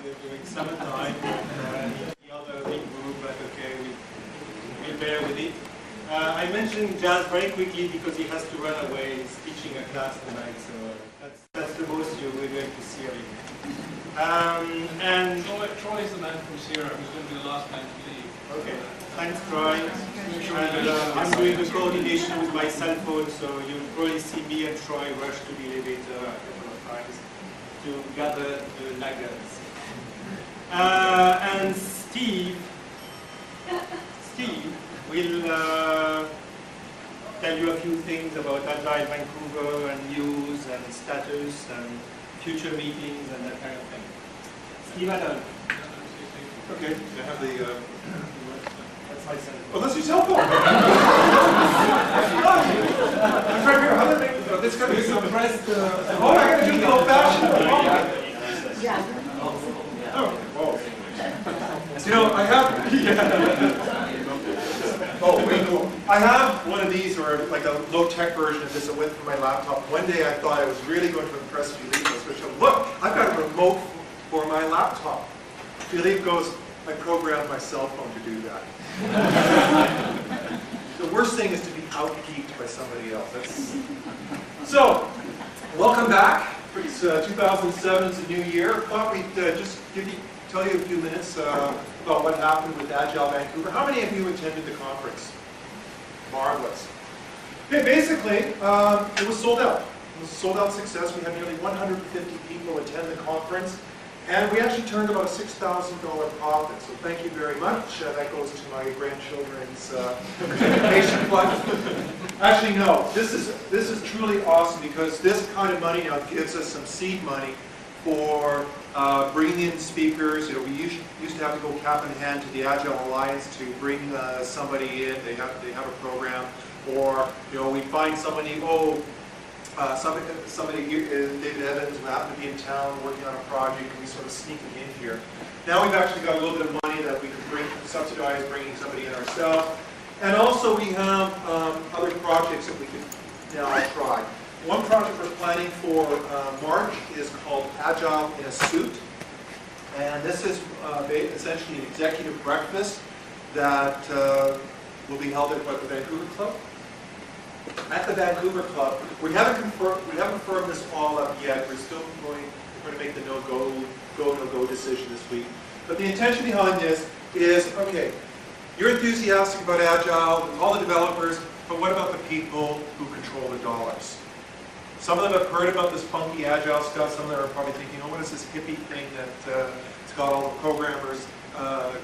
we're doing summertime in the other big group, but okay, we'll bear with it. I mentioned Jazz very quickly because he has to run away. He's teaching a class tonight, so that's the most we're going to see of him. And Troy is the man from Sierra who's going to be the last man to leave. Okay, thanks Troy. And I'm doing the coordination with my cell phone, so you'll probably see me and Troy rush to the elevator a couple of times to gather the laggards. And Steve will tell you a few things about Agile Vancouver and news and status and future meetings and that kind of thing. Steve Adel. Okay, I have the... That's my cell phone. Oh, that's your cell phone! I'm trying to figure out how to make this going to be suppressed. Oh, I got to do the old-fashioned. Yeah. Oh, whoa. You know, I have... Oh, way cool. I have one of these, or like a low-tech version of this that went through my laptop. One day I thought I was really going to impress Philippe. I switched up. Look, I've got a remote for my laptop. Philippe goes, I programmed my cell phone to do that. The worst thing is to be outgeeked by somebody else. So, welcome back. It's 2007, it's a new year. Thought we'd just tell you a few minutes about what happened with Agile Vancouver. How many of you attended the conference? Marvelous. Okay, basically, it was sold out. It was a sold-out success. We had nearly 150 people attend the conference. And we actually turned about a $6,000 profit, so thank you very much. That goes to my grandchildren's education fund. Actually, no, this is truly awesome because this kind of money now gives us some seed money for bringing in speakers. You know, we used to have to go cap in hand to the Agile Alliance to bring somebody in. They have a program, or you know, we find somebody. Somebody here, David Evans, who happened to be in town working on a project, and we sort of sneak them in here. Now we've actually got a little bit of money that we can subsidize bringing somebody in ourselves. And also we have other projects that we can now try. One project we're planning for March is called Agile in a Suit. And this is essentially an executive breakfast that will be held at the Vancouver Club. At the Vancouver Club, we haven't firmed this all up yet. We're going to make the no-go decision this week. But the intention behind this is, okay, you're enthusiastic about Agile, all the developers, but what about the people who control the dollars? Some of them have heard about this funky Agile stuff. Some of them are probably thinking, oh, what is this hippie thing that it's got all the programmers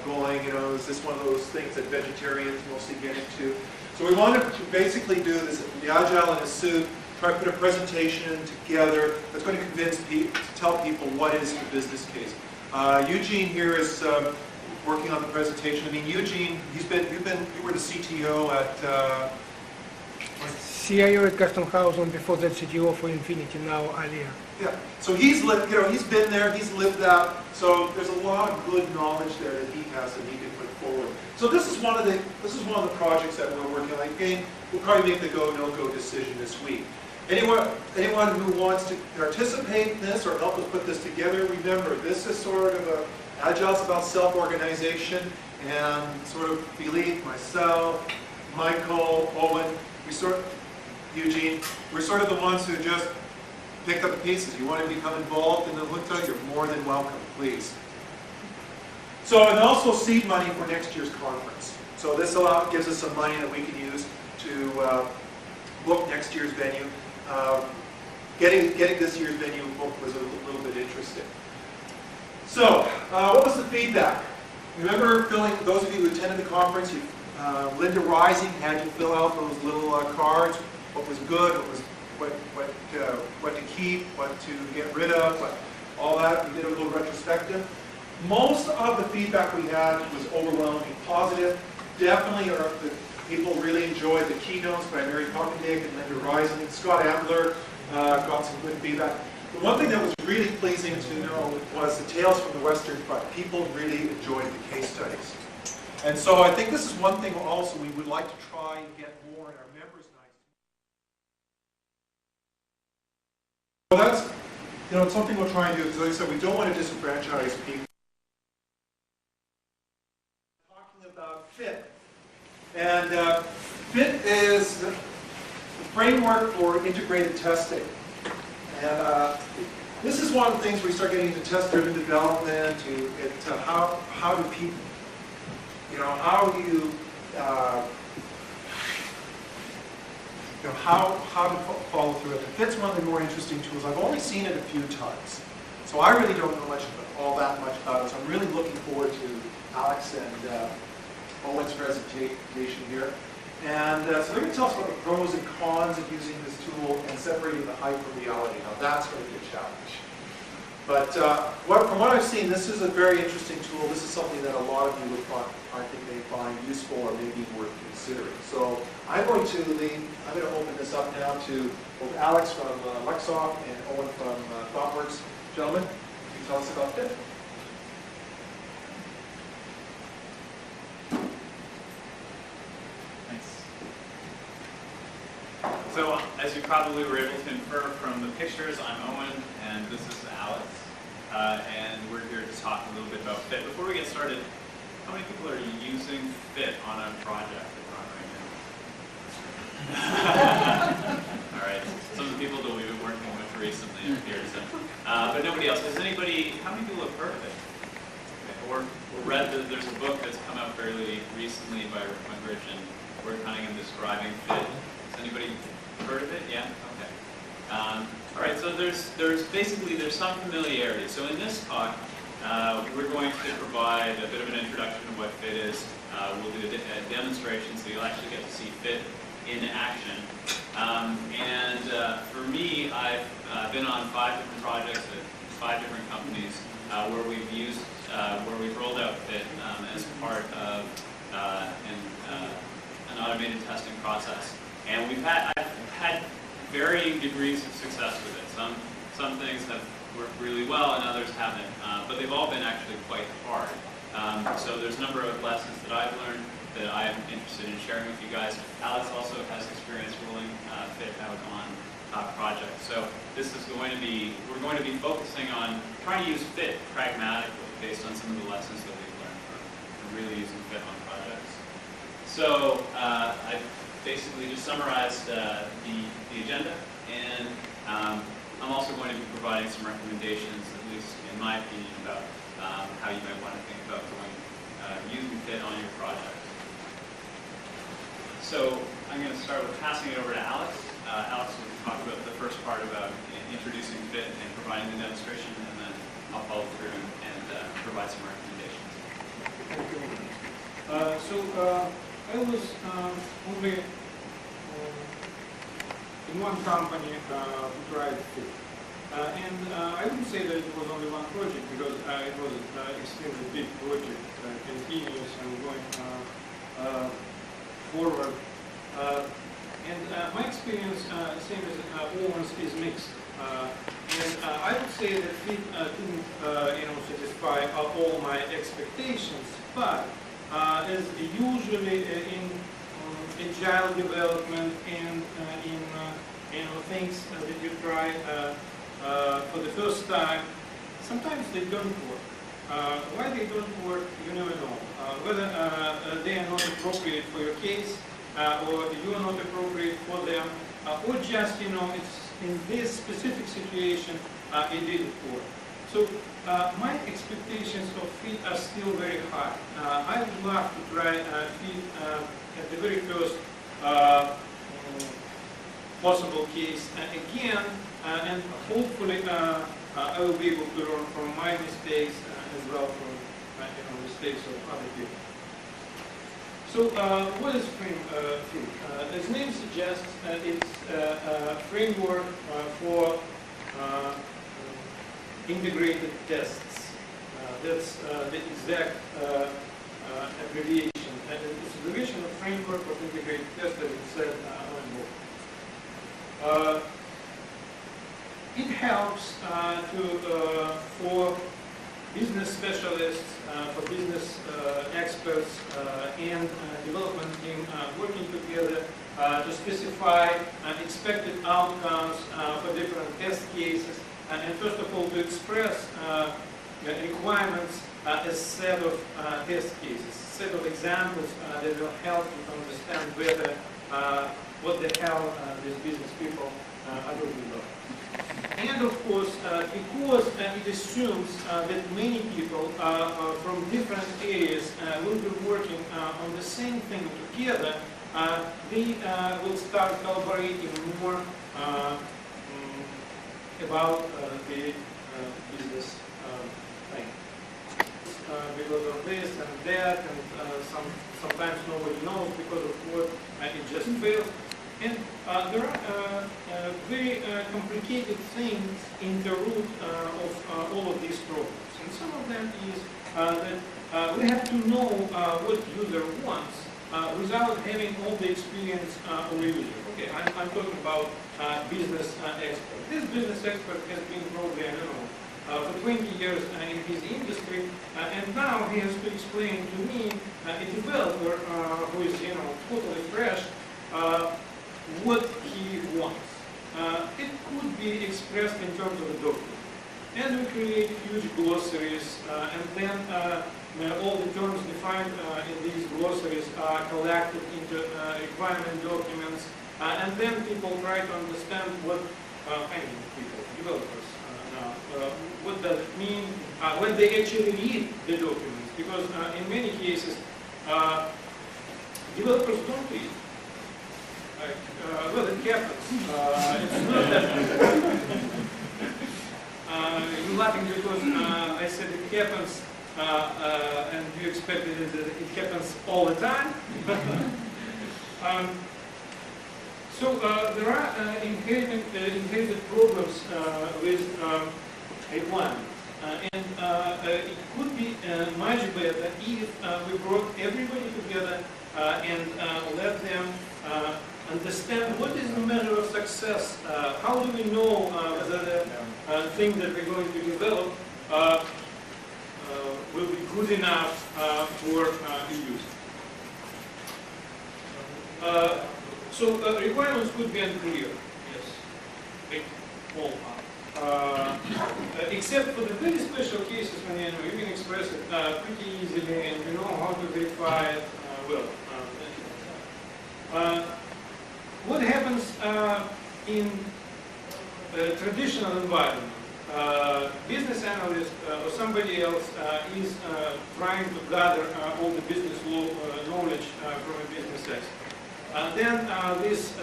going? You know, is this one of those things that vegetarians mostly get into? So we wanted to basically do this, the Agile in a Suit, try to put a presentation together that's going to convince people, to tell people what is the business case. Eugene here is working on the presentation. I mean, Eugene, you were the CTO at... CIO at Custom House, and before that CTO for Infinity, now Alia. Yeah, so he's lived, you know, he's been there, he's lived that, so there's a lot of good knowledge there that he has that he can put forward. So this is one of the projects that we're working on. Again, we'll probably make the go/no-go decision this week. Anyone who wants to participate in this or help us put this together, remember this is sort of Agile's about self-organization, and sort of Philippe, myself, Michael, Owen, Eugene, we're sort of the ones who just pick up the pieces. You want to become involved in the Hutta, you're more than welcome, please. So, and also seed money for next year's conference. So this gives us some money that we can use to book next year's venue. Getting this year's venue booked was a little bit interesting. So, what was the feedback? Remember those of you who attended the conference, Linda Rising had you fill out those little cards. What was good, what to keep, what to get rid of, all that. We did a little retrospective. Most of the feedback we had was overwhelmingly positive. Definitely the people really enjoyed the keynotes by Mary Hockendick and Linda Rising. Scott Ambler got some good feedback. The one thing that was really pleasing to know was the tales from the Western Front. People really enjoyed the case studies. And so I think this is one thing also we would like to try and get more in our members' nights. So that's, you know, it's something we'll try and do, because like I said, we don't want to disenfranchise people. And FIT is the framework for integrated testing. And this is one of the things where we start getting into test-driven development, to how do people, how do you, how to follow through it. And FIT's one of the more interesting tools. I've only seen it a few times, so I really don't know all that much about it. So I'm really looking forward to Alex and Owen's presentation here. And so they're going to tell us about the pros and cons of using this tool and separating the hype from reality. Now that's going to be a challenge. But from what I've seen, this is a very interesting tool. This is something that a lot of you would find, I think, may find useful or maybe worth considering. So I'm going to open this up now to both Alex from Lexoft and Owen from ThoughtWorks. Gentlemen, can you tell us about FIT? So, as you probably were able to infer from the pictures, I'm Owen, and this is Alex. And we're here to talk a little bit about FIT. Before we get started, how many people are using FIT on a project right now? All right. Some of the people that we've been working with recently are here. So, but nobody else. How many people have heard of it? Or read that there's a book that's come out fairly recently by Rick Munkridge and Ward Cunningham describing FIT. Has anybody heard of it? Yeah? Okay. All right, so there's some familiarity. So in this talk, we're going to provide a bit of an introduction to what FIT is. We'll do a demonstration so you'll actually get to see FIT in action. And for me, I've been on 5 different projects at 5 different companies where we've rolled out FIT as part of an automated testing process. And I've had varying degrees of success with it. Some things have worked really well and others haven't, but they've all been actually quite hard. So there's a number of lessons that I've learned that I'm interested in sharing with you guys. Alex also has experience rolling FIT out on projects. So we're going to be focusing on trying to use FIT pragmatically based on some of the lessons that we've learned from really using FIT on projects. So I've basically just summarized the agenda, and I'm also going to be providing some recommendations, at least in my opinion, about how you might want to think about using FIT on your project. So I'm going to start with passing it over to Alex. Alex will talk about the first part about introducing FIT and providing the demonstration, and then I'll follow through and provide some recommendations. I was only in one company who tried FIT. And I wouldn't say that it was only one project, because it was an extremely big project, continuous and going forward. My experience, same as Owen's, is mixed. And I would say that FIT didn't satisfy all my expectations, but as usually in agile development and in things that you try for the first time, sometimes they don't work. Why they don't work, you never know. Whether they are not appropriate for your case, or you are not appropriate for them, or just, it's in this specific situation, it didn't work. So my expectations of FIT are still very high. I would love to try FIT at the very first possible case again, and hopefully I will be able to learn from my mistakes as well from mistakes of other people. So what is FIT? As the name suggests, it's a framework for integrated tests. That's the exact abbreviation. And it's an abbreviation of framework of integrated tests, as it said on board. It helps for business specialists, for business experts, and development team working together to specify expected outcomes for different test cases, and first of all to express requirements a set of test cases, a set of examples that will help you to understand better what the hell these business people are talking about. And of course, because it assumes that many people from different areas will be working on the same thing together, they will start collaborating more about the business thing. Because of this and that, and sometimes nobody knows because of what it just failed. And there are very complicated things in the root of all of these problems. And some of them is that we have to know what user wants without having all the experience of a user. Okay, I'm talking about business expert. This business expert has been probably, I don't know, for 20 years in his industry, and now he has to explain to me, a developer who is, totally fresh, what he wants. It could be expressed in terms of a document. And we create huge glossaries, and then all the terms defined in these glossaries are collected into requirement documents, and then people try to understand what, developers now, what does it mean when they actually read the documents, because in many cases, developers don't read. Well, it happens. It's not that. You're laughing because I said it happens, and you expected it happens all the time. So there are inherited problems with requirements, and it could be much better if we brought everybody together and let them understand what is the measure of success. How do we know whether the thing that we're going to develop will be good enough for the user? So requirements could be unclear. Yes, big ballpark. Except for the very special cases when you can express it pretty easily and you know how to verify it well. What happens in a traditional environment? Business analyst or somebody else is trying to gather all the business knowledge from a business expert. Then this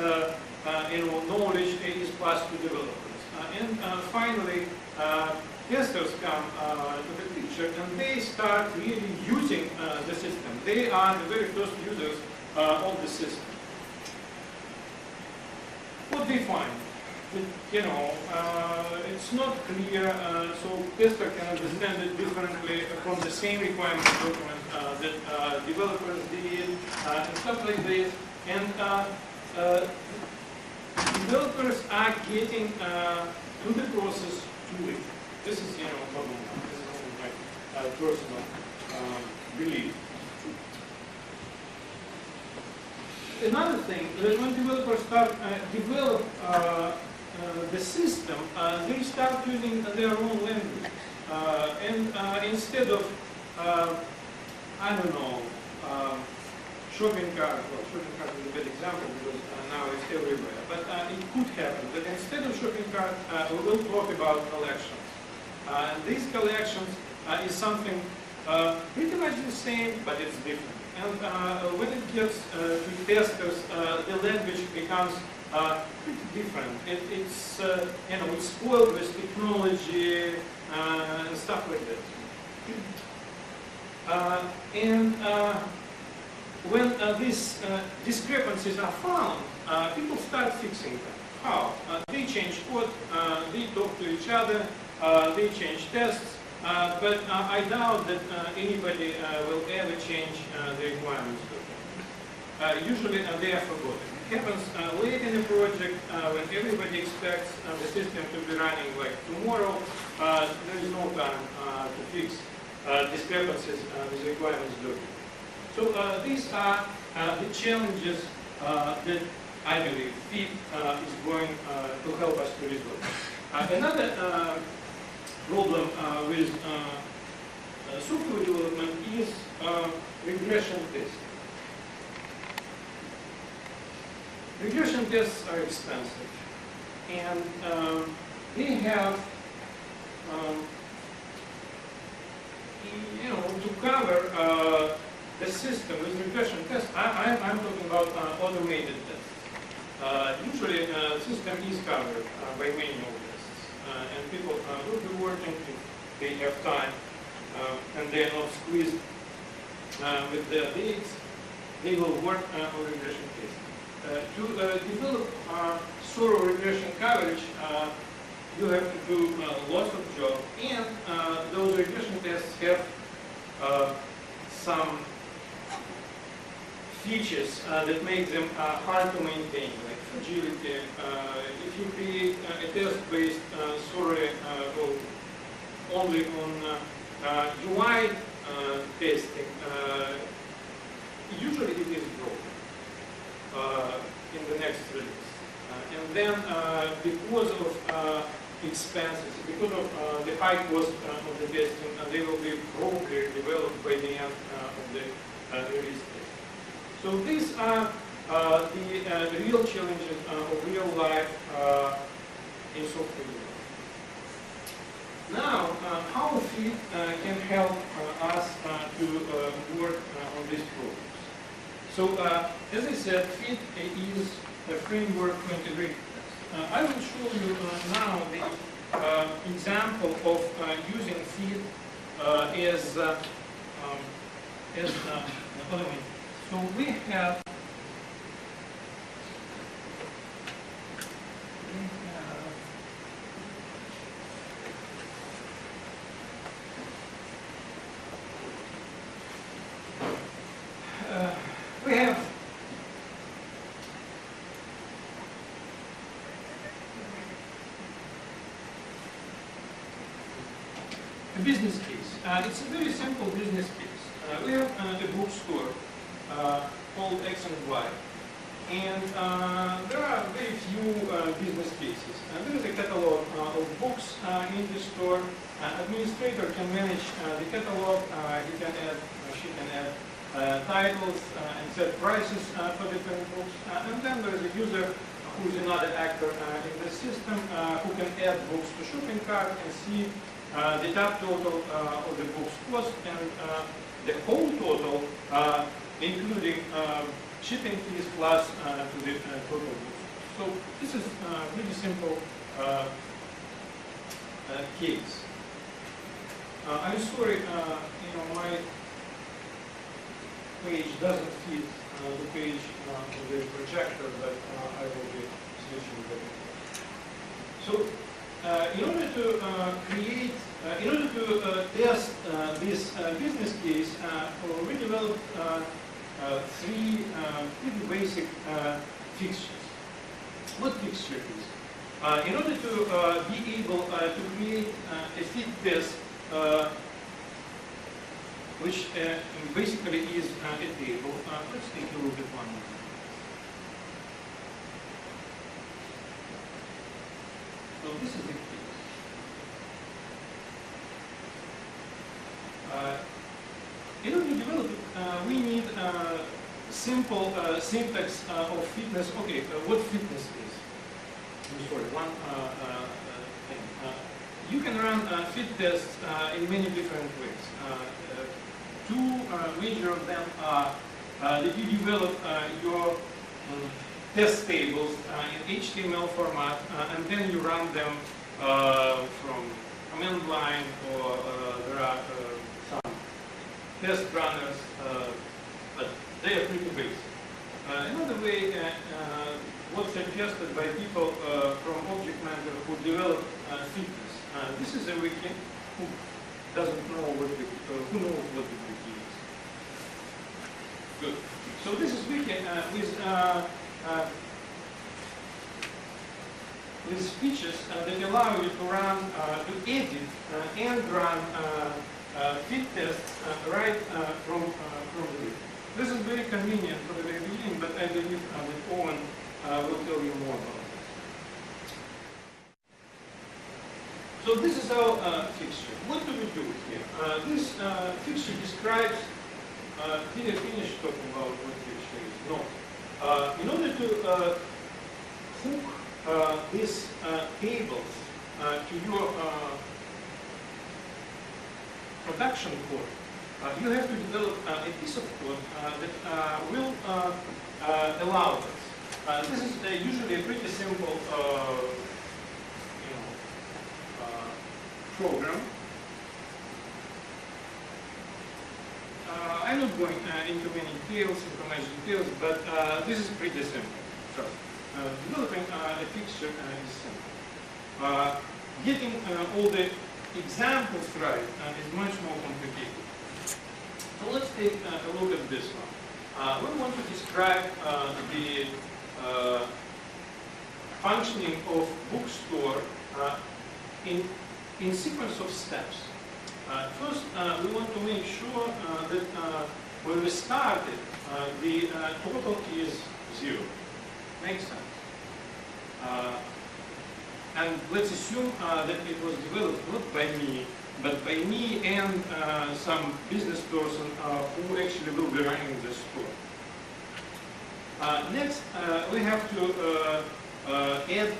knowledge is passed to developers. And finally, testers come to the picture and they start really using the system. They are the very first users of the system. What they find? It's not clear, so tester can understand it differently from the same requirement document that developers did and stuff like this. And developers are getting to the process too late. This is, problem. This is only my personal belief. Another thing, that when developers start develop the system, they start using their own language. And instead of, I don't know, shopping cart, well, shopping cart is a bad example because now it's everywhere, but it could happen that instead of shopping cart, we will talk about collections. And these collections is something pretty much the same, but it's different. And when it gets to testers, the language becomes pretty different. It's it's spoiled with technology and stuff like that. And when these discrepancies are found, people start fixing them. How? They change code, they talk to each other, they change tests. But I doubt that anybody will ever change the requirements. Usually they are forgotten. It happens late in the project when everybody expects the system to be running like tomorrow. There is no time to fix discrepancies with requirements document. So these are the challenges that I believe FIT is going to help us to resolve. Another problem with software development is regression testing. Regression tests are expensive, and they have, to cover the system with regression tests. I'm talking about automated tests. Usually, the system is covered by manual tests, and people will be working if they have time, and they are not squeezed with their dates. They will work on regression testing. To develop thorough regression coverage, you have to do lots of job, and those regression tests have some features that make them hard to maintain, like fragility. If you create a test based solely only on UI testing, usually it is broken in the next release. And then because of expenses, because of the high cost of the testing, they will be probably developed by the end of the release test. So these are the real challenges of real life in software development. Now, how Fit can help us to work on these problems. So, as I said, Fit is a framework for integrated tests. I will show you now the example of using Fit as element. So we have a business case. It's a very simple business case. We have a bookstore called X and Y, and there are very few business cases. There is a catalog of books in the store. Administrator can manage the catalog. He can add, she can add titles and set prices for different books. And then there is a user who is another actor in the system who can add books to shopping cart and see the top total of the book's cost and the whole total, including shipping fees plus to the total books. So this is a really simple case. I'm sorry, my page doesn't fit the page on the projector, but I will be switching that. So, in order to test this business case, we developed three pretty basic fixtures. What fixture is? In order to be able to create a fit test, which basically is a table. Let's take a look at one more. So this is the case. In order to develop it, we need simple syntax of fitness. Okay, what fitness is? I'm sorry, one thing. You can run fit tests in many different ways. Two major of them are that you develop your test tables in HTML format, and then you run them from command line, or there are some test runners, but they are pretty basic. Another way was suggested by people from Object Manager who develop fitness. This is a wiki. Who doesn't know what the who knows what the wiki is? Good. So this is wiki with features that allow you to run, to edit and run fit tests right from the wiki. This is very convenient for the very beginning, but I believe that Owen will tell you more about it. So this is our fixture. What do we do here? this fixture describes, did I finish talking about what fixture is? No. In order to hook these cables to your production code, you have to develop a piece of code that will allow this. This is usually a pretty simple program. I'm not going into many details, information details, but this is pretty simple. So, developing a fixture is simple. Getting all the examples right is much more complicated. So let's take a look at this one. We want to describe the functioning of bookstore in sequence of steps. First, we want to make sure that when we started, the total is 0. Makes sense. And let's assume that it was developed not by me, but by me and some business person who actually will be running the store. Next, we have to add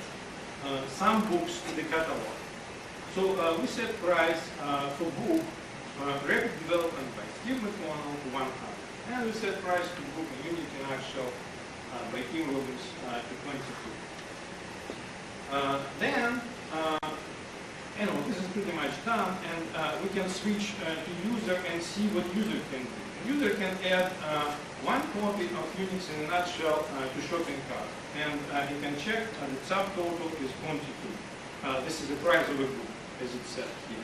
some books to the catalog. So we set price for book Rapid Development by Steve McConnell to 100. And we set price to book Unity Nutshell by Tim Robbins to 22. Then, this is pretty much done, and we can switch to user and see what user can do. User can add one copy of Unix in a nutshell to shopping cart, and he can check the subtotal is 22. This is the price of a book, as it said here.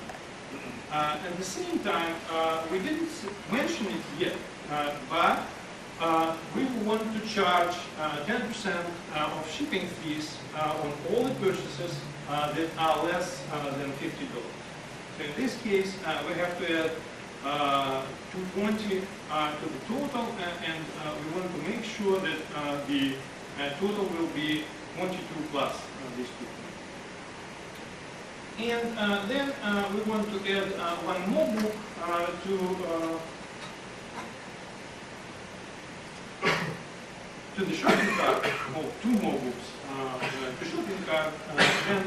At the same time, we didn't mention it yet, but we want to charge 10% of shipping fees on all the purchases that are less than $50. So in this case, we have to add 220 to the total, and we want to make sure that the total will be 22 plus these 220. And then we want to add one more book to the shopping cart, or 2 more books to shopping cart, then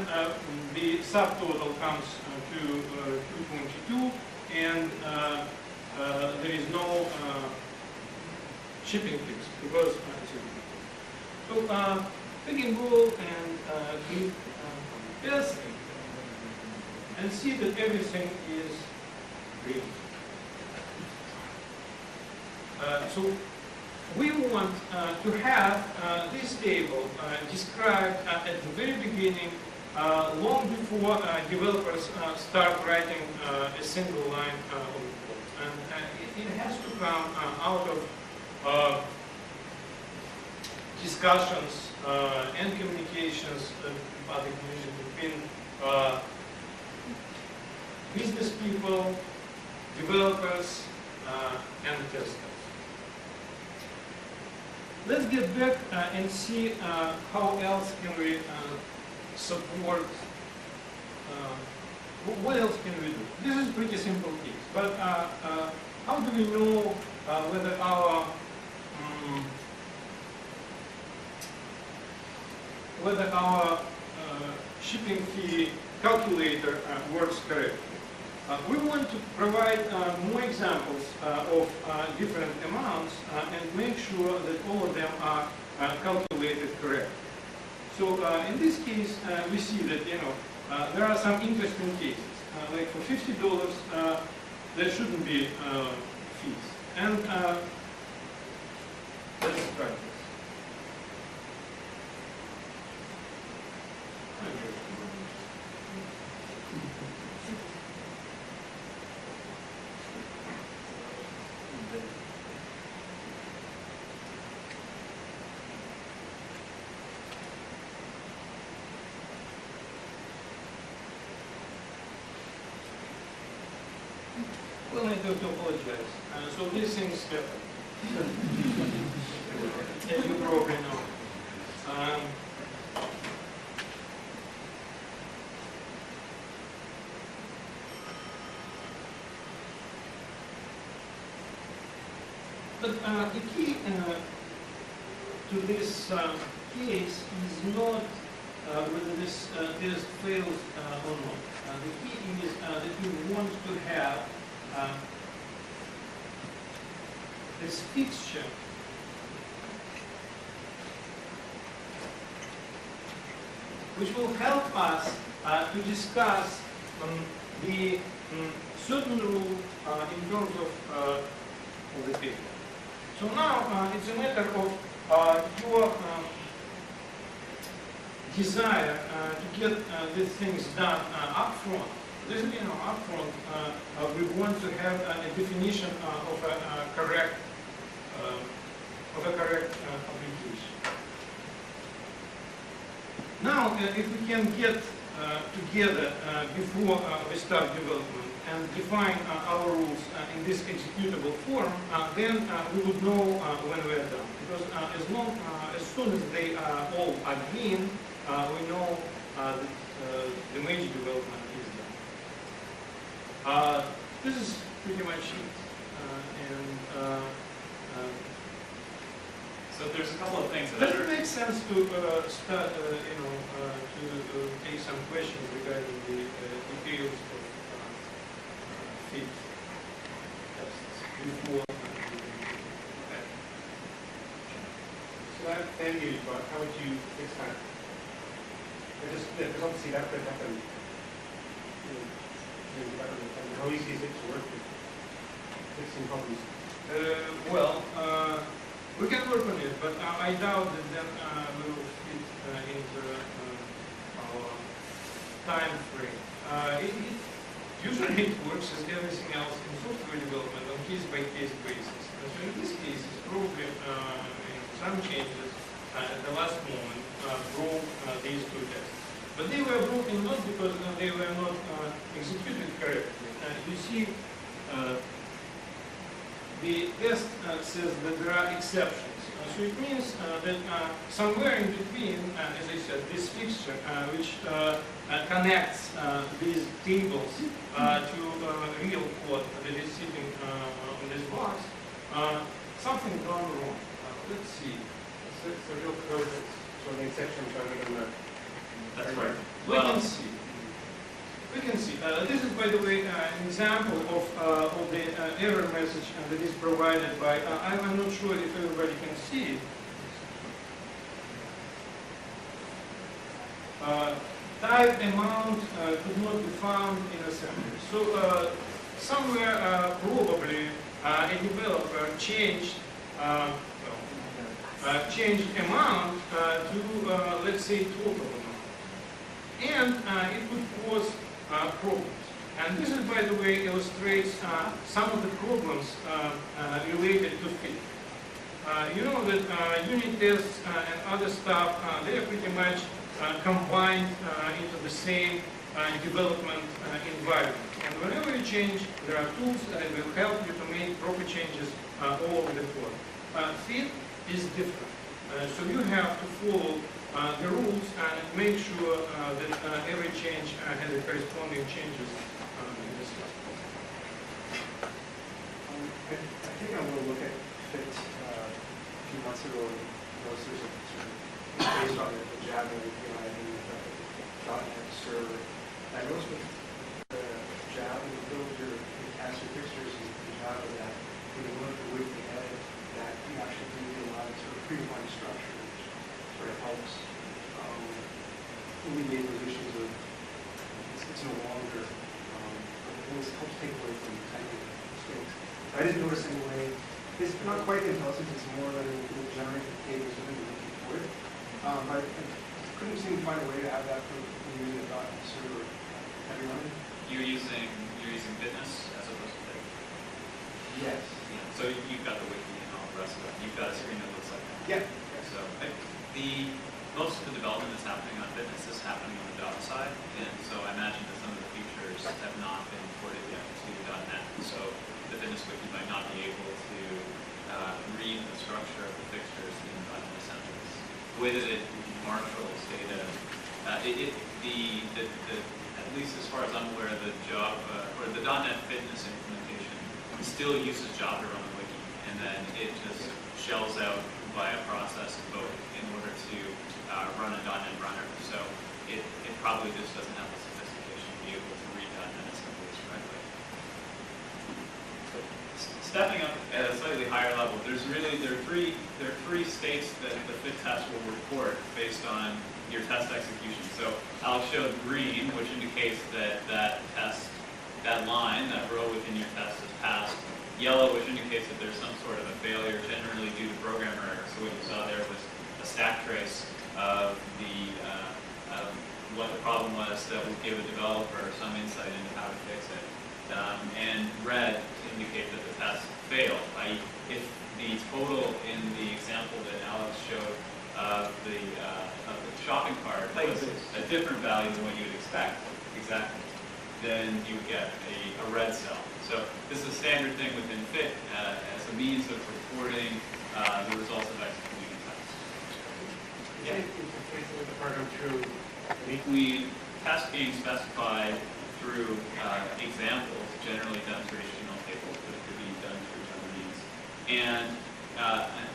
the subtotal comes to 222, and there is no shipping fees because so we can go and click yes, and see that everything is green. So we want to have this table described at the very beginning, long before developers start writing a single line of code. And it has to come out of discussions and communications about the community between business people, developers, and testers. Let's get back and see how else can we support, what else can we do? This is a pretty simple case, but how do we know whether our shipping fee calculator works correctly? We want to provide more examples of different amounts and make sure that all of them are calculated correctly. So in this case, we see that there are some interesting cases. Like for $50, there shouldn't be fees. And let's try this. Well, I do apologize. So these things happen, as you probably know. But the key to this case is not whether this test fails or not. The key is that you want to have this fixture which will help us to discuss the certain rule in terms of the paper. So now it's a matter of your desire to get these things done up front. This is, up front, we want to have a definition of a correct application. Now, if we can get together before we start development and define our rules in this executable form, then we would know when we are done. Because as soon as they all are green, we know that the major development is done. This is pretty much it. So there's a couple of things that does it make sense to start, to take some questions regarding the details of fit tests before? Okay. So that fan you brought, how would you fix that? Because obviously that could happen. How easy is it to work with fixing problems? We can work on it, but I doubt that then we will fit into our time frame. Usually it works as everything else in software development on case-by-case basis. So in this case, it's probably some changes at the last moment broke these two tests. But they were broken not because they were not executed correctly. You see, the test says that there are exceptions. So it means that somewhere in between, as I said, this fixture, which connects these tables to real code that is sitting on this box, something gone wrong. Let's see. So it's a real code that's sort of the exceptions rather than the... That's right. We can see. We can see. This is, by the way, an example of the error message that is provided by, I'm not sure if everybody can see it. Type amount could not be found in assembly. So somewhere probably a developer changed changed amount to, let's say, total amount. And it could cause problems. And this is, by the way, illustrates some of the problems related to fit. You know that unit tests and other stuff, they are pretty much combined into the same development environment. And whenever you change, there are tools that will help you to make proper changes all over the code. Fit is different. So you have to follow the rules and make sure that every change has the corresponding changes in the stuff. I think I want to look at fit a few months ago. There's a sort of based on the Java API and the .NET server. I noticed with the Java, when you build your answer fixtures in Java, that when you look at the way you edit, that you actually do a lot of sort of predefined structure, which sort of helps alleviate those issues of it's no longer, it helps take away from typing mistakes. I didn't notice anyway. It's not quite intelligent, it's more like it will generate the tables within the looking for it. But I couldn't seem to find a way to have that for using a .NET server. Have you run it? You're using Fitness as opposed to Fit. Yes. Yeah. So you've got the wiki and all the rest of it. You've got a screen that looks like that. Yeah. So most of the development that's happening on Fitness is happening on the Java side, and so I imagine that some of the features have not been ported yet to .NET. So the Fitness wiki might not be able to read the structure of the fixtures in .NET Essentials. The way that it marshals data, at least as far as I'm aware, the Java or the .NET Fitness implementation still uses Java on the wiki, and and then it just shells out via process code in order to run a .NET runner. So it probably just doesn't have the sophistication to be able to read .NET assemblies correctly. Stepping up at a slightly higher level, there are three states that the fit test will report based on your test execution. So Alex showed green, which indicates that test, that line, that row within your test is passed. Yellow, which indicates that there's some sort of a failure, generally due to programmer error. So what you saw there was a stack trace of what the problem was that would give a developer some insight into how to fix it. And red to indicate that the test failed. If the total in the example that Alex showed of the shopping cart was a different value than what you would expect, exactly, then you would get a red cell. So this is a standard thing within FIT as a means of reporting the results of executing tests. Yeah. With the program through. We test being specified through examples, generally done through HTML tables, but it could be done through other means. And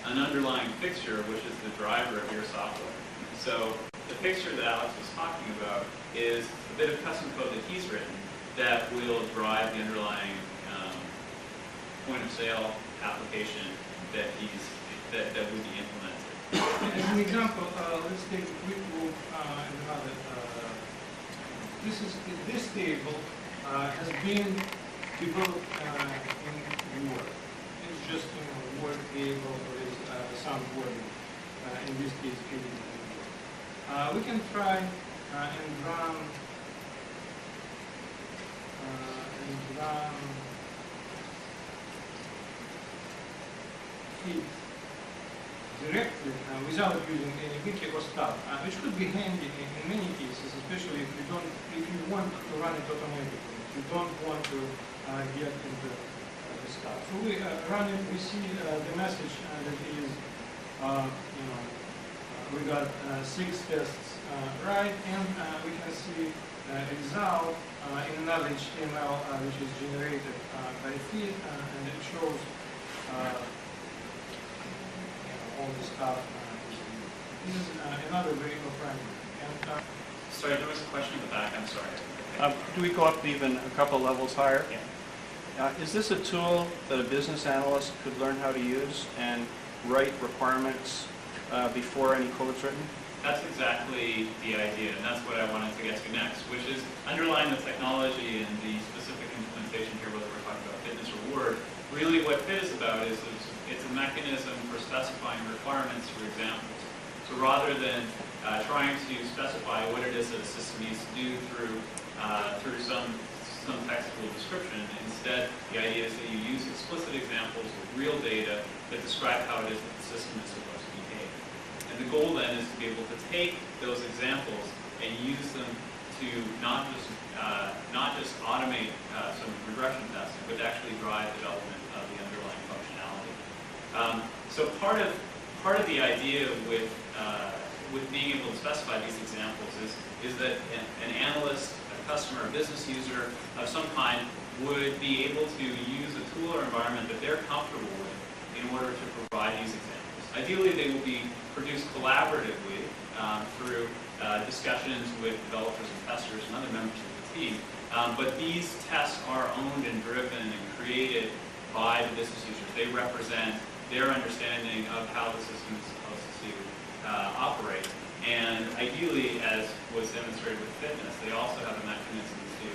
an underlying fixture, which is the driver of your software. So the fixture that Alex was talking about is a bit of custom code that he's written that will drive the underlying point of sale application that would be implemented. As an example, let's take a quick look at another. This table has been developed in Word. It's just a Word table with some wording. In this case, we can try and run it directly without using any wiki or stuff, which could be handy in many cases, especially if you want to run it automatically, if you don't want to get into the stuff. So we run it. We see the message that is, we got 6 tests right, and we can see result in another HTML which is generated by FIT, and it shows all the stuff. This is another way of running. Sorry, there was a question in the back. I'm sorry. Do we go up even a couple levels higher? Yeah. Is this a tool that a business analyst could learn how to use and write requirements before any code's written? That's exactly the idea, and that's what I wanted to get to next, which is underlying the technology and the specific implementation here, whether we're talking about fitness or Word. Really what FIT is about is it's a mechanism for specifying requirements through examples. So rather than trying to specify what it is that a system needs to do through some textual description, instead the idea is that you use explicit examples with real data that describe how it is that the system is supposed to behave. And the goal then is to be able to take those examples and use them to not just automate some regression testing, but actually drive development of the underlying functionality. So part of the idea with being able to specify these examples is that an analyst, a customer, a business user of some kind would be able to use a tool or environment that they're comfortable with in order to provide these examples. Ideally, they will be produced collaboratively through discussions with developers and testers and other members of the team. But these tests are owned and driven and created by the business users. They represent their understanding of how the system is supposed to operate. And ideally, as was demonstrated with fitness, they also have a mechanism to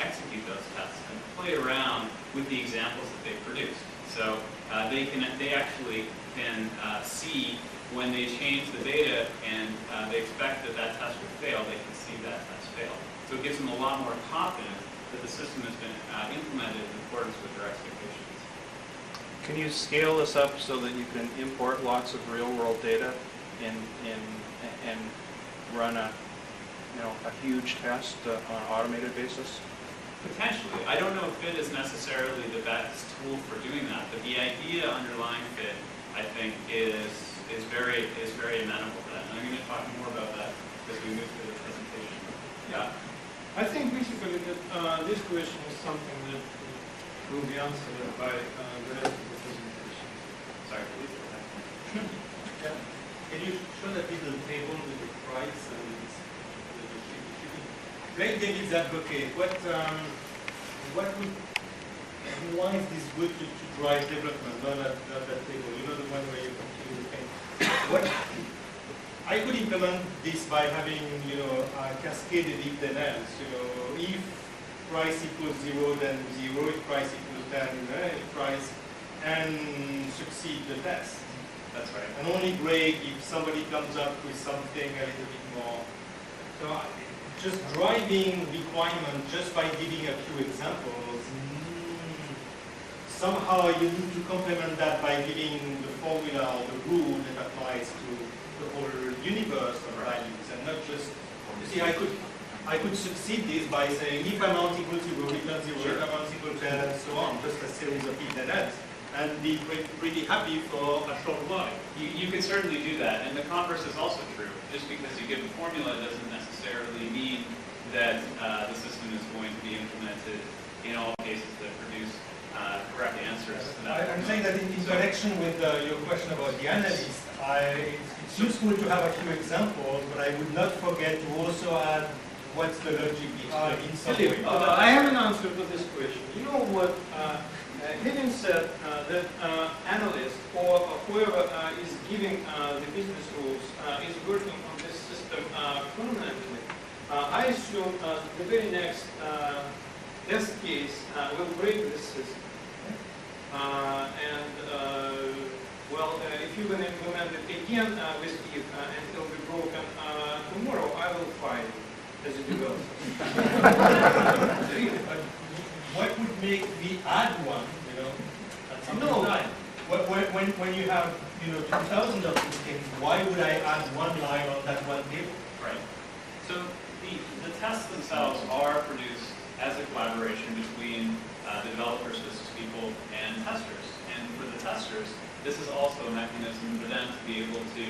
execute those tests and play around with the examples that they produced. So they actually can see when they change the data and they expect that test will fail, they can see that test fail. So it gives them a lot more confidence that the system has been implemented in accordance with their expectations. Can you scale this up so that you can import lots of real-world data and run a huge test on an automated basis? Potentially. I don't know if FIT is necessarily the best tool for doing that, but the idea underlying FIT, I think, is very amenable to that. And I'm going to talk more about that as we move through the presentation. Yeah. I think basically that this question is something that will be answered by the rest of the presentation. Sorry, please. Can you show that little table with the price and the shipping? Greg David's advocate. Why is this good to drive development? Not that table. You know, the one where you continue the thing. I could implement this by having, cascaded if then else. If price equals 0, then 0. If price equals 10, if price, and succeed the test. That's right. And only break if somebody comes up with something a little bit more. So just driving requirement just by giving a few examples, somehow you need to complement that by giving the formula or the rule that applies to the whole universe of values, and not just, you see, I could succeed this by saying if amount equal to 0, return 0, if amount equal to 10, and so on, just a series of if and else, and be pretty happy for a short while. You can certainly do that, and the converse is also true. Just because you give a formula doesn't necessarily mean that the system is going to be implemented in all cases that produce correct answers to that. I'm saying that in connection with your question about the analyst, it's useful to have a few examples, but I would not forget to also add what's the logic behind in some way. I have an answer to this question. You know what? Having said that analyst or whoever is giving the business rules is working on this system permanently, I assume the very next test case will break this system. If you're going to implement it again with if and it will be broken tomorrow, I will fire you as a developer. What would make me add one, at some time? When you have, 2,000 of these things, why would I add one line on that one table? Right. So the tests themselves are produced as a collaboration between the developers, business people, and testers. And for the testers, this is also a mechanism for them to be able to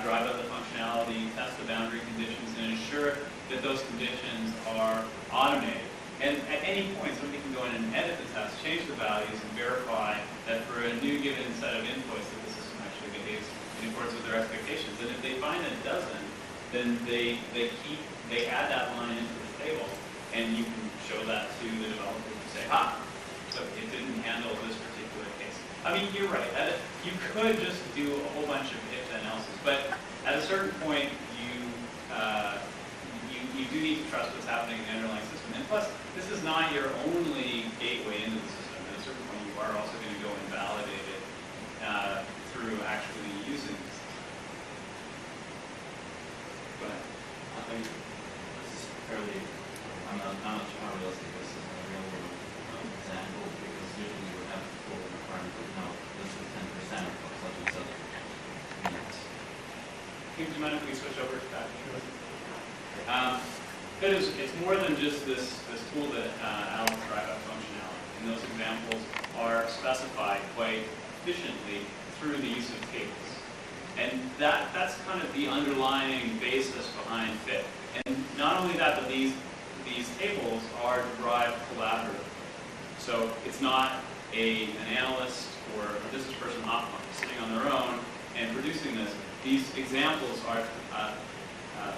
drive out the functionality, test the boundary conditions, and ensure that those conditions are automated. And at any point, somebody can go in and edit the test, change the values, and verify that for a new given set of inputs that the system actually behaves in accordance with their expectations. And if they find that it doesn't, then they add that line into the table, and you can show that to the developer and say, so it didn't handle this particular case. I mean, you're right. You could just do a whole bunch of if then else's, but at a certain point, you do need to trust what's happening in the underlying system. And plus, this is not your only gateway into the system. At a certain point, you are also going to go and validate it through actually using the system. Go ahead. I think this is fairly, I'm not sure how realistic this is in a real world example, because usually you would have to pull the requirement of, no, this is 10% of such and such. Do you mind if we switch over to that? It's more than just this tool that allows drive out functionality. And those examples are specified quite efficiently through the use of tables. And that's kind of the underlying basis behind fit. And not only that, but these tables are derived collaboratively. So it's not an analyst or a business person sitting on their own and producing this. These examples are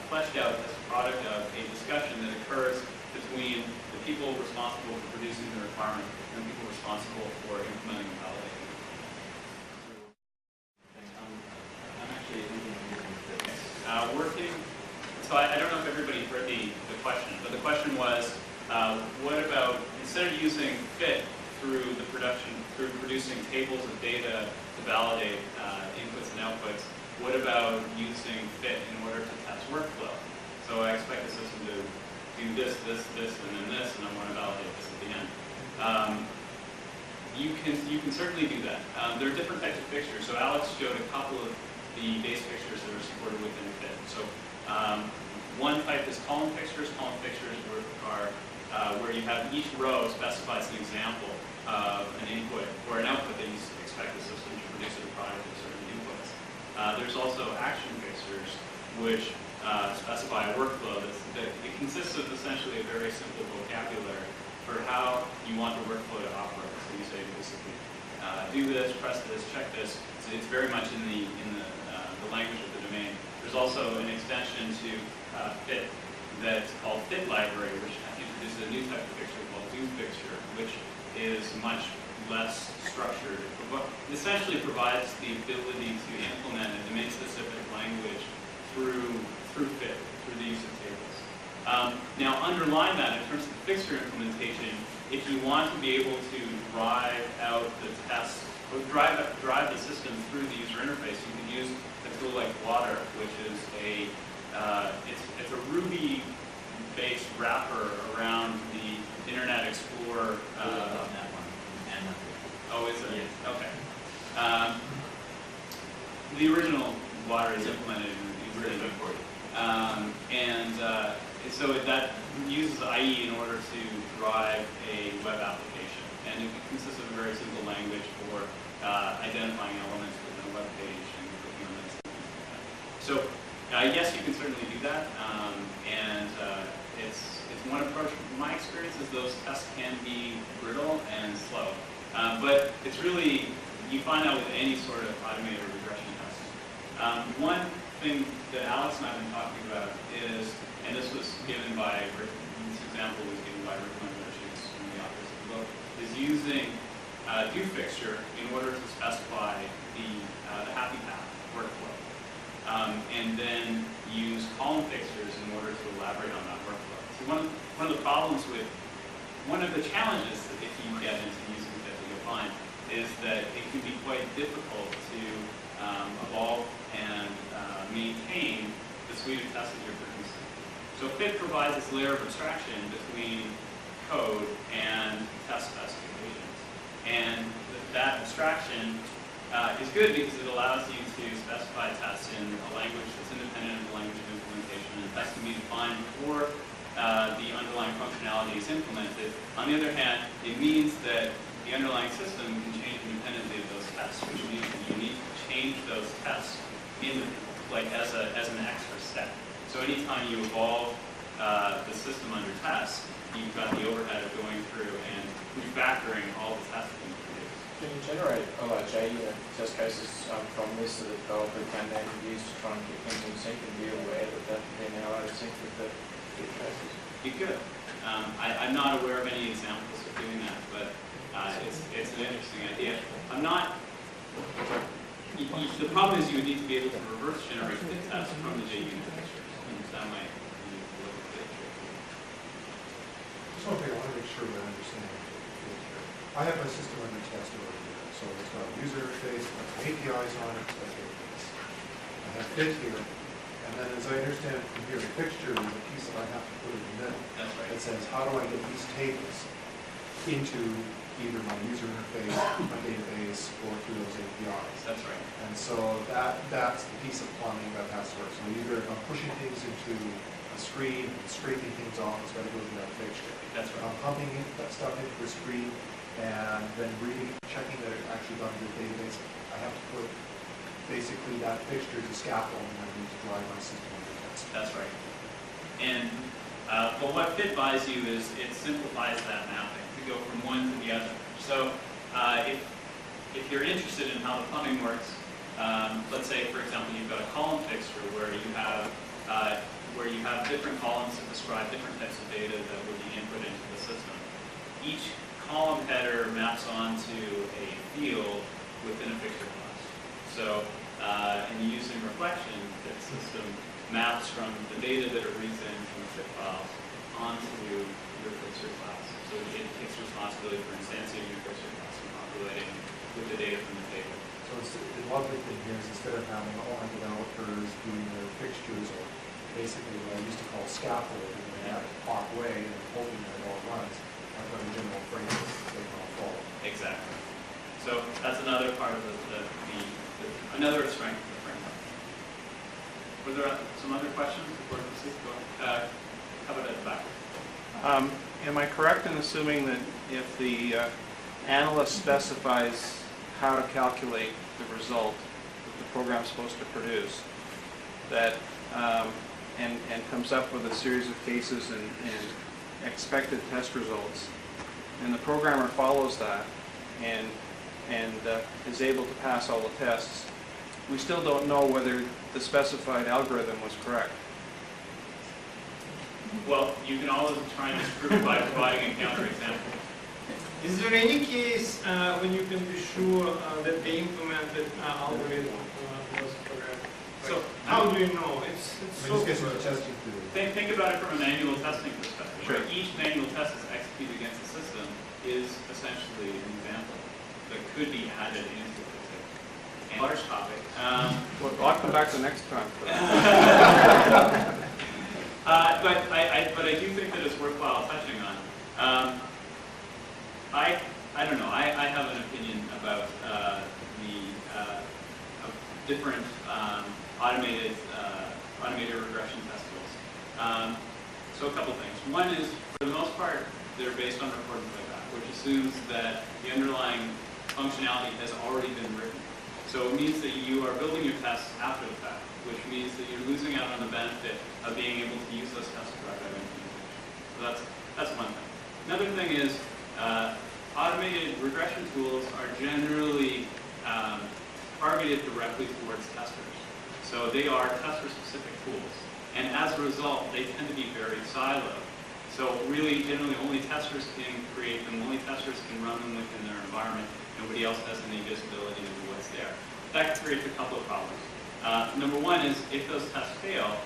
fleshed out as a product of a discussion that occurs between the people responsible for producing the requirement and the people responsible for implementing and validating it. I'm actually thinking of using this. Working. So I don't know if everybody heard the question, but the question was, what about, instead of using fit through producing tables of data to validate inputs and outputs, what about using fit in order to test workflow? So I expect the system to do this, and then this, and I want to validate this at the end. You can certainly do that. There are different types of fixtures. So Alex showed a couple of the base fixtures that are supported within fit. So one type is column fixtures. Column fixtures are where you have each row specifies an example of an input or an output that you expect the system to produce as a product of certain inputs. There's also action fixtures, which specify a workflow. It consists of essentially a very simple vocabulary for how you want the workflow to operate. So you say basically, do this, press this, check this. So it's very much in the language of the domain. There's also an extension to Fit that's called Fit Library, which introduces a new type of fixture called doFixture, which is much less structured. It essentially provides the ability to implement a domain-specific language through Fit, through the use of tables. Now, underline that in terms of the fixture implementation, if you want to be able to drive out the tests, or drive the system through the user interface, you can use a tool like Water, which is it's a Ruby-based wrapper around the Internet Explorer. Oh, is it? Yeah. Okay. The original Water is implemented in the original report. So that uses IE in order to drive a web application. And it consists of a very simple language for identifying elements within a web page and clicking on them. So yes, you can certainly do that. It's one approach. My experience is those tests can be brittle and slow. But it's really, you find out with any sort of automated regression test. One thing that Alex and I have been talking about is, and this was given by, this example was given by Rick Wendler, who's in the office of the book, is using doFixture in order to specify the happy path workflow. And then use column fixtures in order to elaborate on that workflow. So one of the problems with, one of the challenges that if you get into using Fit that you'll find is that it can be quite difficult to evolve and maintain the suite of tests that you're producing. So Fit provides this layer of abstraction between code and test specifications. And that abstraction is good because it allows you to specify tests in a language that's independent of the language of implementation, and tests can be defined before the underlying functionality is implemented. On the other hand, it means that the underlying system can change independently of those tests, which means that you need to change those tests as an extra step. So anytime you evolve the system under test, you've got the overhead of going through and refactoring all the tests that you produce. Can you generate OLJ test cases from this so that the developer can then use to try and get things in sync and be aware that they're now out of sync with the cases? You could. I'm not aware of any examples of doing that, but it's an interesting idea. I'm not. The problem is you would need to be able to reverse generate the tests from the JUnit fixtures. That might be a little bit tricky. Just one thing, I want to make sure that I understand. I have my system under test over here. So it's got a user interface, it's got APIs on it, it's got database. I have Fit here, and then as I understand from here, the fixture is a piece that I have to put in the middle. That's right. It says, how do I get these tables into either my user interface, my database, or through those APIs? That's right. And so that's the piece of plumbing that has to work. So either if I'm pushing things into a screen and scraping things off, it's got to go through that fixture. That's If right. I'm pumping that stuff into the screen and then reading, checking that it actually got into the database, I have to put basically that fixture to scaffold and I need to drive my system under test. That's right. And but what Fit buys you is it simplifies that mapping to go from one to the other. So if you're interested in how the plumbing works, let's say, for example, you've got a column fixture where you have different columns that describe different types of data that would be input into the system. Each column header maps onto a field within a fixture class. So in using reflection, the system maps from the data that it reads in from the Fit files onto your fixture class. So it takes responsibility for instantiating your fixture class and populating with the data from the table. So the lovely thing here is instead of having all my developers doing their fixtures or basically what I used to call scaffolding in that hot way and hoping that it all runs, I've got a general framework that they can all follow. Exactly. So that's another part of another strength of the framework. Were there some other questions before we proceed? Go ahead. How about at the back? Am I correct in assuming that if the analyst specifies how to calculate the result that the program is supposed to produce, that and comes up with a series of cases and expected test results, and the programmer follows that and and is able to pass all the tests, we still don't know whether the specified algorithm was correct. Well, you can always try and disprove it by providing a counterexample. Is there any case when you can be sure that the implemented algorithm was correct? So how do you know? It's so Think about it from a manual testing perspective. Sure. Where each manual test is executed against the system is essentially an example that could be added into it. And large topic. Well, I'll come back the next time. But I do think that it's worthwhile touching on. I don't know. I have an opinion about different automated regression test tools. So a couple things. One is, for the most part, they're based on reported playback, which assumes that the underlying functionality has already been written. So it means that you are building your tests after the fact, which means that you're losing out on the benefit of being able to use those tests to drive that implementation. So that's one thing. Another thing is automated regression tools are generally targeted directly towards testers. So they are tester-specific tools. And as a result, they tend to be very siloed. So really, generally, only testers can create them, only testers can run them within their environment. Nobody else has any visibility into what's there. That creates a couple of problems. Number one is, if those tests fail,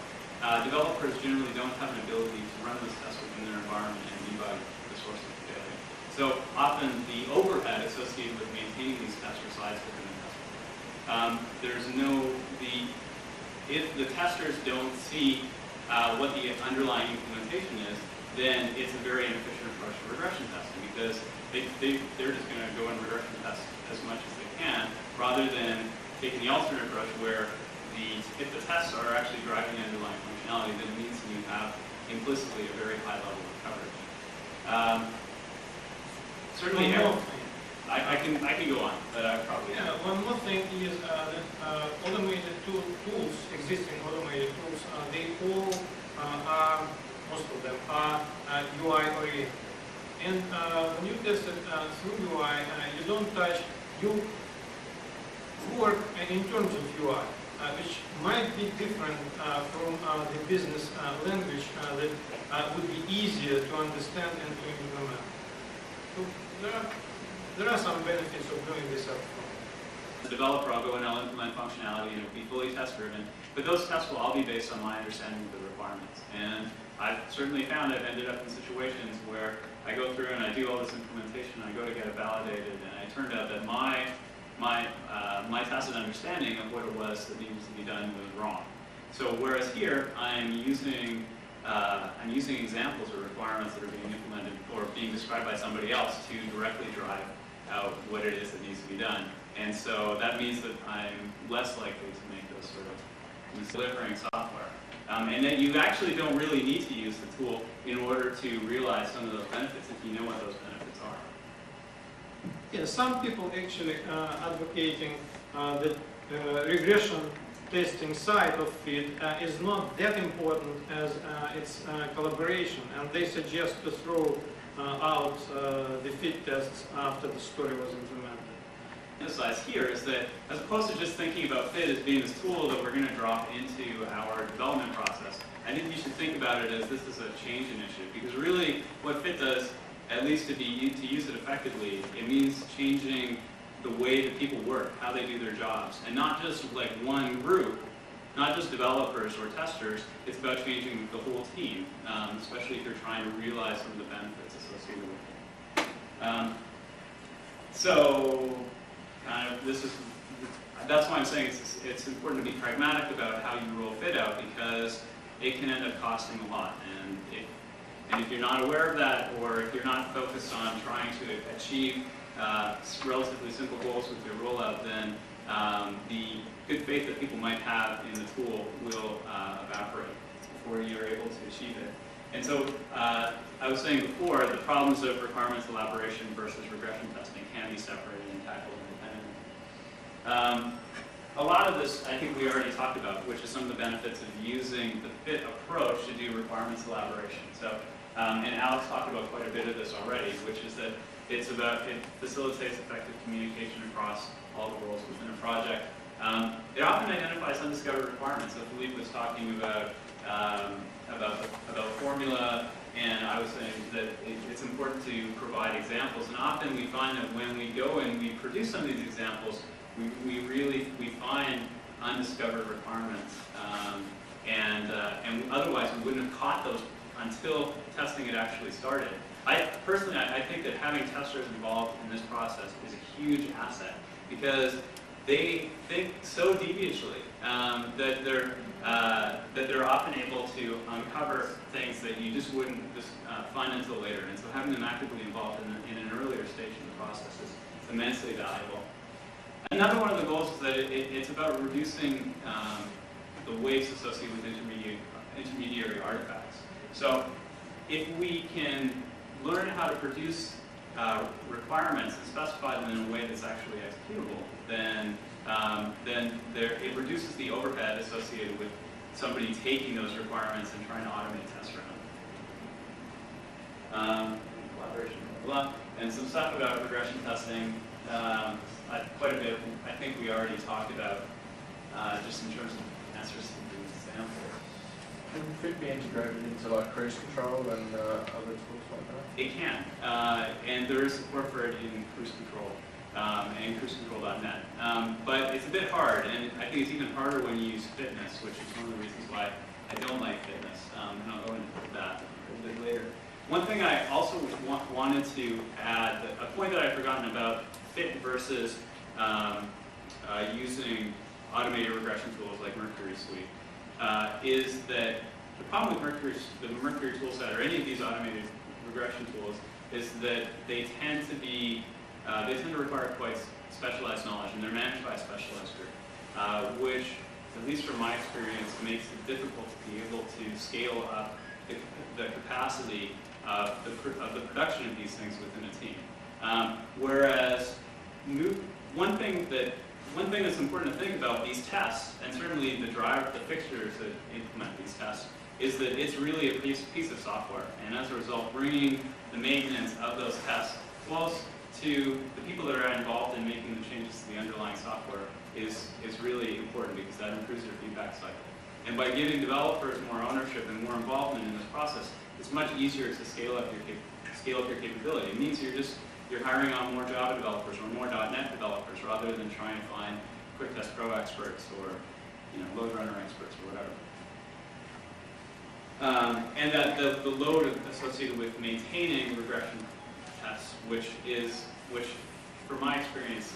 developers generally don't have an ability to run those tests within their environment and debug the source of the failure. So often the overhead associated with maintaining these tests resides within the tester. If the testers don't see what the underlying implementation is, then it's a very inefficient approach to regression testing, because they're just going to go and regression test as much as they can, rather than taking the alternate approach where if the tests are actually driving the underlying functionality, then it means you have implicitly a very high level of coverage. Certainly, I can go on, but I probably one more thing is that automated tools, existing automated tools, they all are, most of them are UI oriented. And when you test it through UI, you don't touch, you work in terms of UI, which might be different from the business language that would be easier to understand and to implement. So there are some benefits of doing this upfront. As a developer, I'll go and I'll implement functionality and it'll be fully test-driven. But those tests will all be based on my understanding of the requirements. And I've certainly found I've ended up in situations where I go through and I do all this implementation, I go to get it validated, and it turned out that my tacit understanding of what it was that needed to be done was wrong. So whereas here, I'm using examples or requirements that are being implemented or being described by somebody else to directly drive out what it is that needs to be done. And so that means that I'm less likely to make those sort of delivering software. And then you actually don't really need to use the tool in order to realize some of those benefits if you know what those benefits are. Yeah, some people actually advocating that regression testing side of it is not that important as its collaboration, and they suggest to throw out the fit tests after the story was implemented. Emphasize here is that as opposed to just thinking about fit as being this tool that we're going to drop into our development process, I think you should think about it as this is a change initiative, because really what fit does, at least to use it effectively, it means changing the way that people work, how they do their jobs, and not just like one group, not just developers or testers. It's about changing the whole team, especially if you're trying to realize some of the benefits associated with it. So that's why I'm saying it's important to be pragmatic about how you roll fit out, because it can end up costing a lot. And if you're not aware of that, or if you're not focused on trying to achieve relatively simple goals with your rollout, then the good faith that people might have in the tool will evaporate before you're able to achieve it. And so I was saying before, the problems of requirements elaboration versus regression testing can be separated and tackled independently. A lot of this, I think we already talked about, which is some of the benefits of using the fit approach to do requirements elaboration. So, and Alex talked about quite a bit of this already, which is that it facilitates effective communication across all the roles within a project. It often identifies undiscovered requirements. So Philippe was talking about the formula, and I was saying that it's important to provide examples. And often we find that when we go and we produce some of these examples, we find undiscovered requirements, and otherwise we wouldn't have caught those until testing had actually started. Personally, I think that having testers involved in this process is a huge asset, because they think so deviously that they're often able to uncover things that you just wouldn't find until later. And so having them actively involved in an earlier stage in the process is immensely valuable. Another one of the goals is that it's about reducing the waste associated with intermediary artifacts. So if we can learn how to produce requirements and specify them in a way that's actually executable, then it reduces the overhead associated with somebody taking those requirements and trying to automate tests around them. Collaboration, blah, blah. And some stuff about regression testing, quite a bit, I think we already talked about, just in terms of answers to the example. Could it be integrated into like cruise control and other tools like that? It can, and there is support for it in cruise control and cruisecontrol.net. But it's a bit hard, and I think it's even harder when you use fitness, which is one of the reasons why I don't like fitness. And I'll go into that a little bit later. One thing I also wanted to add, a point that I've forgotten about fit versus using automated regression tools like Mercury Suite, is that the problem with the Mercury toolset or any of these automated regression tools is that they tend to require quite specialized knowledge, and they're managed by a specialized group, which, at least from my experience, makes it difficult to be able to scale up the capacity of the production of these things within a team. Whereas one thing that's important to think about these tests, and certainly the fixtures that implement these tests, is that it's really a piece of software. And as a result, bringing the maintenance of those tests close to the people that are involved in making the changes to the underlying software is really important, because that improves their feedback cycle. And by giving developers more ownership and more involvement in this process, it's much easier to scale up your capability. It means you're hiring on more Java developers or more .NET developers, rather than trying to find Quick Test Pro experts or load runner experts or whatever. And that the load associated with maintaining regression tests, which from my experience,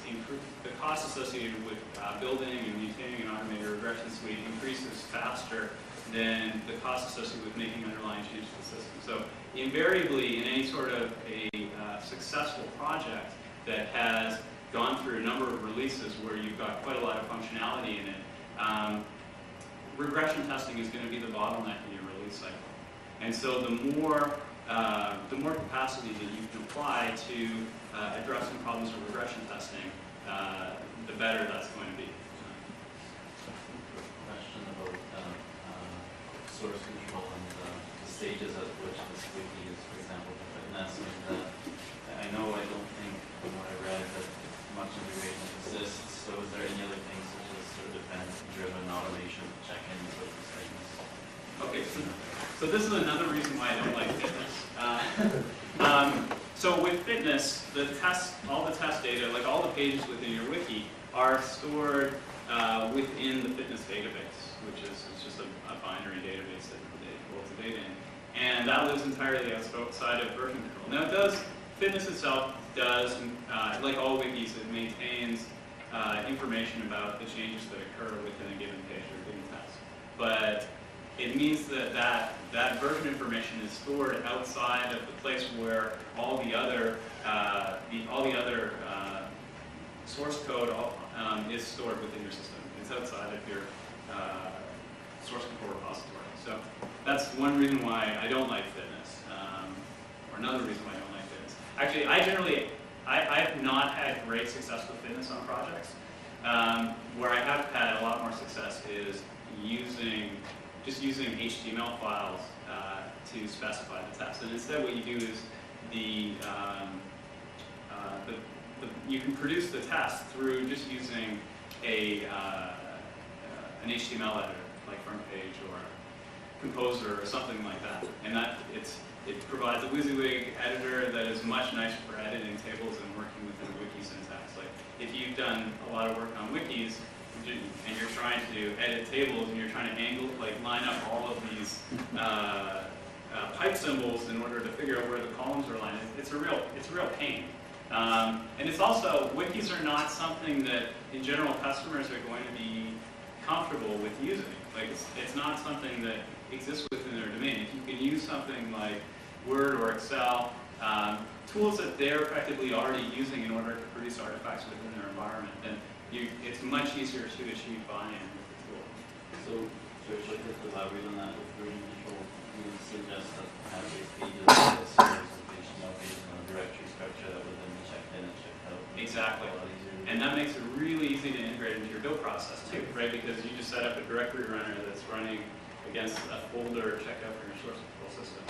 the cost associated with building and maintaining an automated regression suite increases faster than the cost associated with making underlying changes to the system. So invariably, in any sort of a successful project that has gone through a number of releases where you've got quite a lot of functionality in it, regression testing is going to be the bottleneck in your release cycle. And so the more capacity that you can apply to addressing problems with regression testing, the better that's going to be. Question about source control and the stages at which this wiki is, for example, for fitness. I know I don't think, from what I read, that much integration exists. So is there any other things such as sort of event-driven automation check-ins with these things? Okay, so this is another reason why I don't like fitness. So with fitness, all the test data, like all the pages within your wiki, are stored within the fitness database, which is just a binary database that holds the data in. And that lives entirely outside of version control. Now fitness itself does, like all wikis, it maintains information about the changes that occur within a given page or a given test. But it means that version information is stored outside of the place where all the other source code is stored within your system. It's outside of your source control repository. So that's one reason why I don't like fitness, or another reason why I don't like fitness. Actually, I have not had great success with fitness on projects. Where I have had a lot more success is just using HTML files to specify the test. And instead what you do is you can produce the test through just using an HTML editor, like Front Page or Composer or something like that. And it provides a WYSIWYG editor that is much nicer for editing tables and working within wiki syntax. Like if you've done a lot of work on wikis and you're trying to edit tables and you're trying to line up all of these pipe symbols in order to figure out where the columns are lined, it's a real pain. And it's also, wikis are not something that in general customers are going to be comfortable with using. Like it's not something that exists within their domain. If you can use something like Word or Excel, tools that they're effectively already using in order to produce artifacts within their environment, then it's much easier to achieve buy-in with the tool. So if I could elaborate on that with version control, you would suggest that perhaps these pages are a series of HTML pages on a directory structure that would then be checked in and checked out. Exactly. And that makes it really easy to integrate into your build process too, right? Because you just set up a directory runner that's running against a folder checkout for your source control system,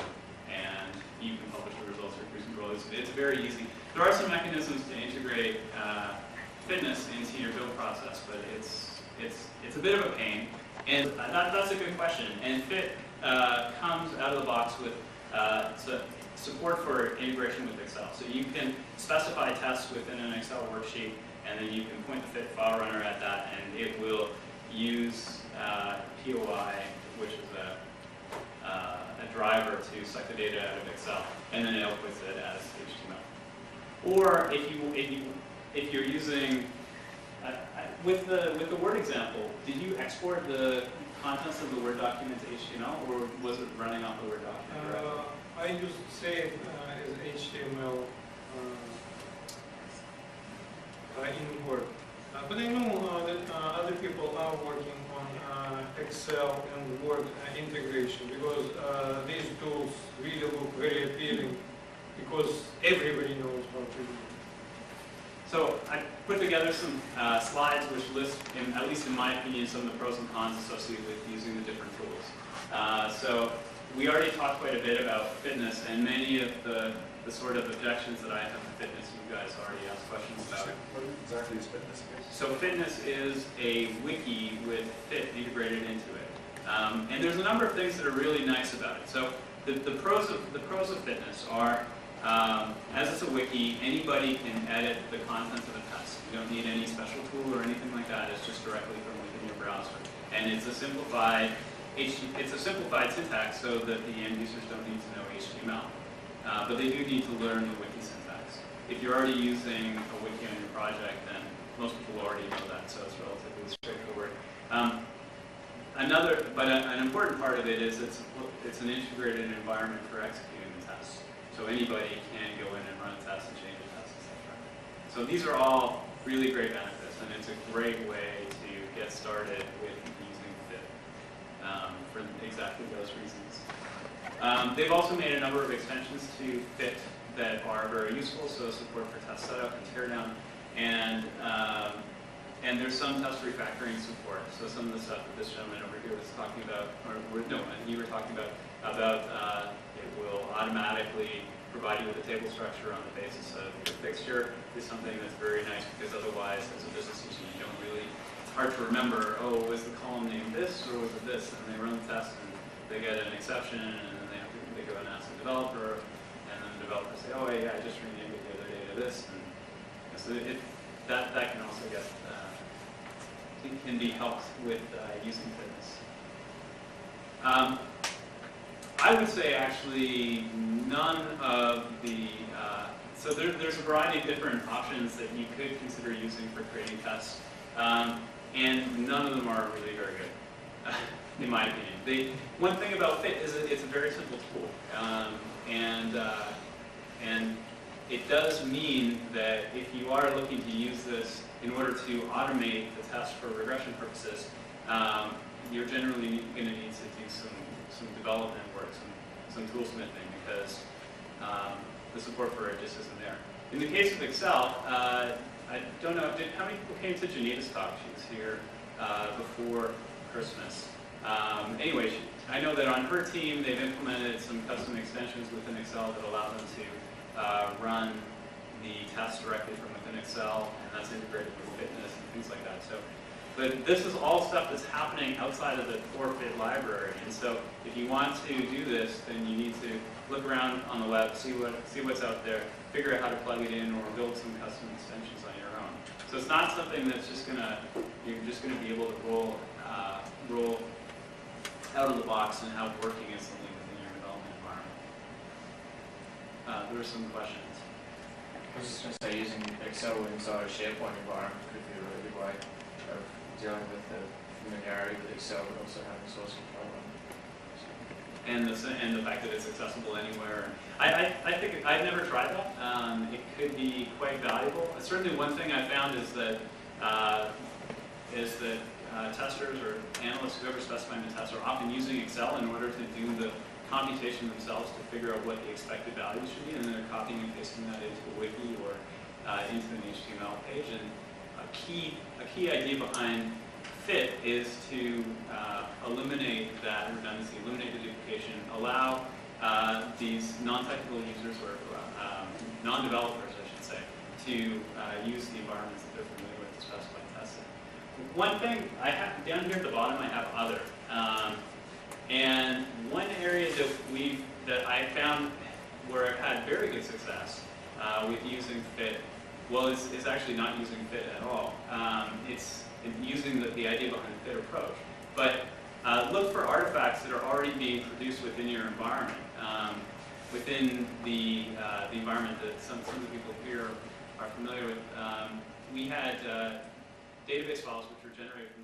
and you can publish the results for cruise control. It's very easy. There are some mechanisms to integrate fitness into your build process, but it's a bit of a pain. And that's a good question. And Fit comes out of the box with support for integration with Excel. So you can specify tests within an Excel worksheet, and then you can point the Fit file runner at that, and it will use POI, which is a driver to suck the data out of Excel, and then it outputs it as HTML. Or if you're using with the Word example, did you export the contents of the Word document to HTML, or was it running off the Word document? I used save as HTML in Word. But I know that other people are working on Excel and Word integration, because these tools really look very appealing, because everybody knows how to use it. So I put together some slides which list, at least in my opinion, some of the pros and cons associated with using the different tools. So we already talked quite a bit about fitness, and many of the sort of objections that I have to fitness, you guys already asked questions about. What exactly is fitness? So fitness is a wiki with Fit integrated into it. And there's a number of things that are really nice about it. So the pros of fitness are, as it's a wiki, anybody can edit the contents of a test. You don't need any special tool or anything like that. It's just directly from within your browser. And it's a simplified syntax so that the end users don't need to know HTML. But they do need to learn the wiki syntax. If you're already using a wiki on your project, then most people already know that, so it's relatively straightforward. An important part of it is it's an integrated environment for executing the tests. So anybody can go in and run a test and change a test, etc. So these are all really great benefits, and it's a great way to get started with using Fit for exactly those reasons. They've also made a number of extensions to Fit that are very useful, so support for test setup and teardown, and there's some test refactoring support. So some of the stuff that this gentleman over here was talking about, you were talking about it will automatically provide you with a table structure on the basis of your fixture is something that's very nice, because otherwise, as a business user, you don't really, it's hard to remember, oh, was the column named this or was it this? And they run the test and they get an exception, and then they go and ask the developer, and then the developer say, oh yeah, I just renamed it the other day to this. And so that can also get can be helped with using fitness. I would say actually none of the, so there's a variety of different options that you could consider using for creating tests, and none of them are really very good, in my opinion. One thing about Fit is that it's a very simple tool, and it does mean that if you are looking to use this in order to automate the test for regression purposes, you're generally going to need to do some development work, some toolsmithing, because the support for it just isn't there. In the case of Excel, I don't know, how many people came to Janita's talk? She was here before Christmas. Anyway, I know that on her team, they've implemented some custom extensions within Excel that allow them to run the tests directly from within Excel, and that's integrated with fitness and things like that. So, but this is all stuff that's happening outside of the core fit library. And so if you want to do this, then you need to look around on the web, see what's out there, figure out how to plug it in, or build some custom extensions on your own. So it's not something that's just you're just gonna be able to roll out of the box and have working instantly within your development environment. There are some questions. I was just going to say, using Excel inside a SharePoint environment could be a really good way of dealing with the familiarity with Excel, but also having source control on it. And the fact that it's accessible anywhere. I think I've never tried that. It could be quite valuable. Certainly, one thing I found is that testers or analysts, whoever specifying the test, are often using Excel in order to do the computation themselves to figure out what the expected values should be, and then they're copying and pasting that into a wiki or into an HTML page. And a key idea behind fit is to eliminate that redundancy, eliminate the duplication, allow these non-technical users or non-developers, I should say, to use the environments that they're familiar with to specify testing. One thing I have down here at the bottom, I have other, and one area that I found where I've had very good success with using fit, is actually not using fit at all. It's using the idea behind the fit approach. But look for artifacts that are already being produced within your environment, within the environment that some of the people here are familiar with. We had database files which were generated from